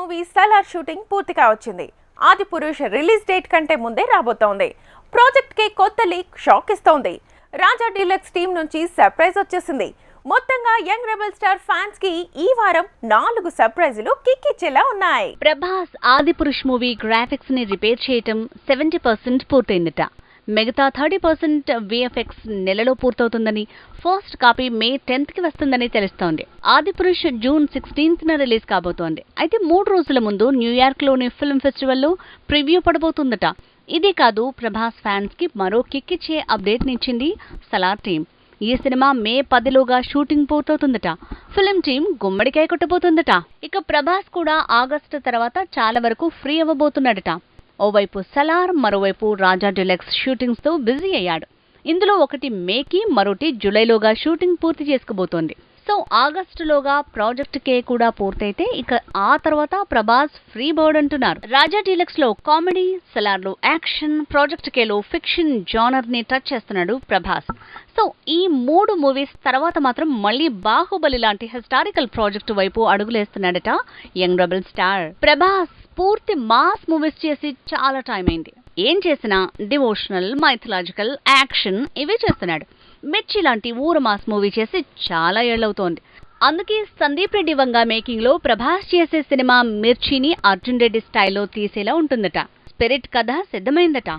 Movie Salaar shooting పూర్తిగా వచ్చింది. Adipurush release date కంటే ముందే రాబోతోంది. ప్రాజెక్ట్ కి కొత్త లీక్ షాక్ ఇస్తోంది. రాజా డీలక్స్ టీం నుంచి సర్ప్రైజ్ వచ్చేసింది. మొత్తంగా యంగ్ రెబల్ స్టార్ ఫ్యాన్స్ కి ఈ వారం 4 సర్ప్రైజులు కిక్కిచ్చేలా ఉన్నాయి. ప్రభాస్ ఆదిపురుష్ మూవీ గ్రాఫిక్స్ ని రిపేర్ చేయటం 70% పూర్తయిందట. మిగతా 30% విఎఫ్ఎక్స్ నెలలో పూర్తవుతుందని, ఫస్ట్ కాపీ మే 10th కి వస్తుందని తెలుస్తోంది. ఆదిపురుష్ జూన్ 16th రిలీజ్ కాబోతోంది. అయితే 3 రోజుల ముందు న్యూయార్క్ లోని ఫిల్మ్ ఫెస్టివల్లో ప్రివ్యూ పడబోతుందట. ఇదే కాదు, ప్రభాస్ ఫ్యాన్స్ కి మరో కిక్కిచ్చే అప్డేట్ నిచ్చింది సలార్ టీం. ఈ సినిమా మే 10లోగా షూటింగ్ పూర్తవుతుందట. ఫిల్మ్ టీం గుమ్మడికాయ కొట్టబోతుందట. ఇక ప్రభాస్ కూడా ఆగస్టు తర్వాత చాలా వరకు ఫ్రీ అవ్వబోతున్నాడట. ఓవైపు సలార్, మరోవైపు రాజా డీలక్స్ షూటింగ్స్ తో బిజీ అయ్యాడు. ఇందులో ఒకటి మేకి, మరోటి జూలైలోగా షూటింగ్ పూర్తి చేసుకోబోతోంది. సో ఆగస్టులోగా ప్రాజెక్ట్ కే కూడా పూర్తయితే ఇక ఆ తర్వాత ప్రభాస్ ఫ్రీ బర్డ్ అంటున్నారు. రాజా డీలక్స్ లో కామెడీ, సలార్ లో action, project Khelo fiction genre ని టచ్ చేస్తున్నాడు ప్రభాస్. సో ఈ 3 మూవీస్ తర్వాత మాత్రం మళ్ళీ బాహుబలి లాంటి హిస్టారికల్ ప్రాజెక్టు వైపు అడుగులేస్తున్నాడట యంగ్ రెబల్ స్టార్. ప్రభాస్ పూర్తి మాస్ మూవీస్ చేసి చాలా టైం అయింది. ఏం చేసినా డివోషనల్, మైథలాజికల్, యాక్షన్ ఇవే చేస్తున్నాడు. మిర్చి లాంటి ఊర మాస్ మూవీ చేసి చాలా ఏళ్లవుతోంది. అందుకే సందీప్ రెడ్డి వంగ మేకింగ్ లో ప్రభాస్ చేసే సినిమా మిర్చిని అర్జున్ రెడ్డి స్టైల్లో తీసేలా ఉంటుందట. స్పిరిట్ కథ సిద్ధమైందట.